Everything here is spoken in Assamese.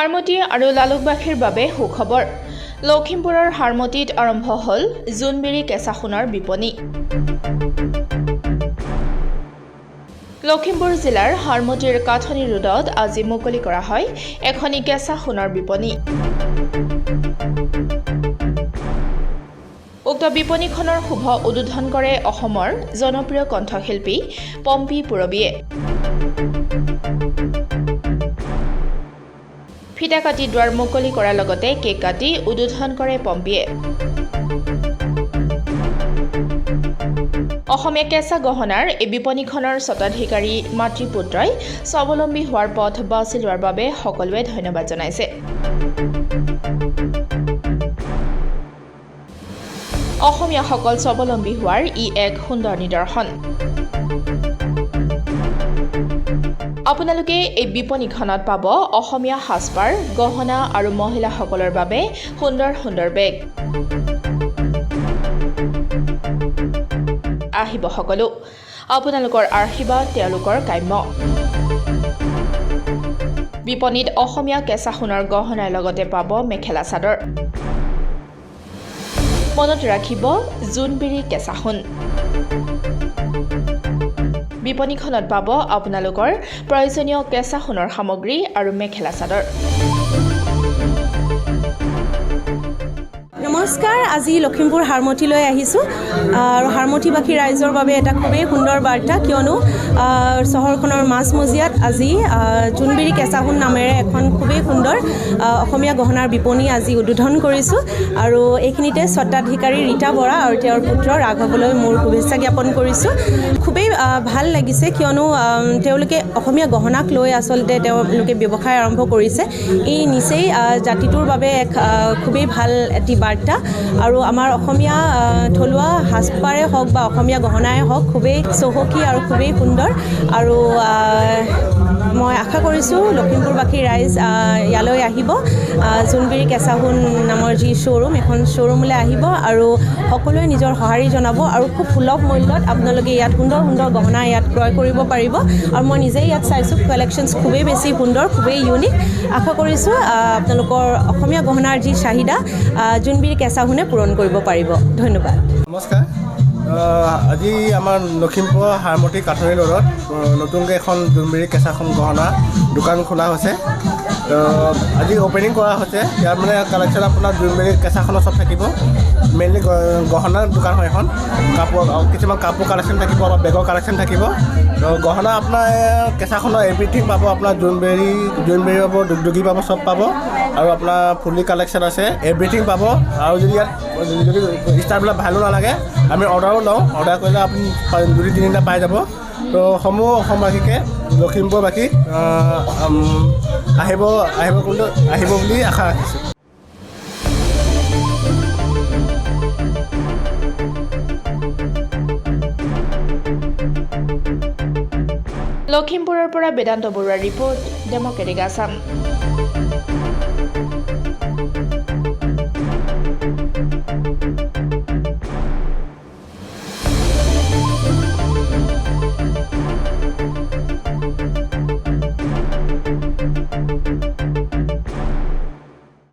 হাৰমতি আৰু লালুকবাসীৰ বাবে সুখবৰ। লখিমপুৰৰ হাৰমতিত আৰম্ভ হ'ল জোনবিৰি কেঁচা সোণৰ বিপণী। লখিমপুৰ জিলাৰ হাৰমতিৰ কাঠনি ৰোডত আজি মুকলি কৰা হয় এখনি কেঁচা সোণৰ বিপণী। উক্ত বিপণীখনৰ শুভ উদ্বোধন কৰে অসমৰ জনপ্ৰিয় কণ্ঠশিল্পী পম্পী পুৰবীয়ে। ফিতা কাটি দুৱাৰ মুকলি কৰাৰ লগতে কেক কাটি উদ্বোধন কৰে পম্পীয়ে। অসমীয়া কেঁচা গহনাৰ এই বিপণীখনৰ স্বত্বাধিকাৰী মাতৃপুত্ৰই স্বাৱলম্বী হোৱাৰ পথ বাছি লোৱাৰ বাবে সকলোৱে ধন্যবাদ জনাইছে। অসমীয়াসকল স্বাৱলম্বী হোৱাৰ ই এক সুন্দৰ নিদৰ্শন। আপোনালোকে এই বিপণীখনত পাব অসমীয়া সাজপাৰ, গহনা আৰু মহিলাসকলৰ বাবে সুন্দৰ সুন্দৰ বেগ। আহিব সকলো, আপোনালোকৰ আশীৰ্বাদ তেওঁলোকৰ কাম্য। বিপণীত অসমীয়া কেঁচা সোণৰ গহনাৰ লগতে পাব মেখেলা চাদৰ। মনত ৰাখিব জোনবিৰি কেঁচা সোণ। বিপণীখনত পাব আপোনালোকৰ প্ৰয়োজনীয় কেঁচা সোণৰ সামগ্ৰী আৰু মেখেলা চাদৰ। নমস্কাৰ, আজি লখিমপুৰ হাৰমতিলৈ আহিছোঁ আৰু হাৰমতিবাসী ৰাইজৰ বাবে এটা খুবেই সুন্দৰ বাৰ্তা, কিয়নো চহৰখনৰ মাজমজিয়াত আজি জোনবিৰি কেঁচা সোণ নামেৰে এখন খুবেই সুন্দৰ অসমীয়া গহনাৰ বিপণী আজি উদ্বোধন কৰিছোঁ আৰু এইখিনিতে স্বত্বাধিকাৰী ৰীতা বৰা আৰু তেওঁৰ পুত্ৰ ৰাঘৱলৈ মোৰ শুভেচ্ছা জ্ঞাপন কৰিছোঁ। খুবেই ভাল লাগিছে, কিয়নো তেওঁলোকে অসমীয়া গহনাক লৈ আচলতে তেওঁলোকে ব্যৱসায় আৰম্ভ কৰিছে। এই নিচেই জাতিটোৰ বাবে এক খুবেই ভাল এটি বাৰ্তা আৰু আমাৰ অসমীয়া থলুৱা সাজপাৰে হওক বা অসমীয়া গহনাই হওক খুবেই চহকী আৰু খুবেই সুন্দৰ। আৰু মই আশা কৰিছোঁ লখিমপুৰবাসী ৰাইজ ইয়ালৈ আহিব, জোনবিৰি কেঁচা সোণ নামৰ যি শ্ব'ৰুম, এখন শ্ব'ৰুমলৈ আহিব আৰু সকলোৱে নিজৰ সঁহাৰি জনাব আৰু খুব সুলভ মূল্যত আপোনালোকে ইয়াত সুন্দৰ সুন্দৰ গহনা ইয়াত ক্ৰয় কৰিব পাৰিব। আৰু মই নিজেই ইয়াত চাইছোঁ, কালেকশ্যনছ খুবেই বেছি সুন্দৰ, খুবেই ইউনিক। আশা কৰিছোঁ আপোনালোকৰ অসমীয়া গহনাৰ যি চাহিদা জোনবিৰি কেঁচা সোণে পূৰণ কৰিব পাৰিব। ধন্যবাদ। নমস্কাৰ, আজি আমাৰ লখিমপুৰ হাৰমতি কাঠনি ৰোডত নতুনকৈ এখন জোনবিৰি কেঁচা সোণ গহনা দোকান খোলা হৈছে। আজি অ'পেনিং কৰা হৈছে। ইয়াত মানে কালেকশ্যন আপোনাৰ জোনবিৰি কেঁচা সোণৰ চব থাকিব। মেইনলি গহনাৰ দোকান হয় এখন। কিছুমান কাপোৰ কালেকশ্যন থাকিব, অলপ বেগৰ কালেকশ্যন থাকিব। গহনা আপোনাৰ কেঁচা সোণৰ এভৰিথিং পাব। আপোনাৰ জোনবিৰি পাব, দুগদুগী পাব, চব পাব। আৰু আপোনাৰ ফুলি কালেকশ্যন আছে, এভৰিথিং পাব। আৰু যদি ইয়াত যদি ষ্টাৰবিলাক ভালো নালাগে, আমি অৰ্ডাৰো লওঁ। অৰ্ডাৰ কৰিলে আপুনি 2-3 পাই যাব। তো সমূহ অসমবাসীকে, লখিমপুৰবাসীক আহিব বুলি আশা ৰাখিছোঁ। লখিমপুৰৰ পৰা বেদান্ত বৰুৱাৰ ৰিপৰ্ট, ডেমক্ৰেটিক আছাম।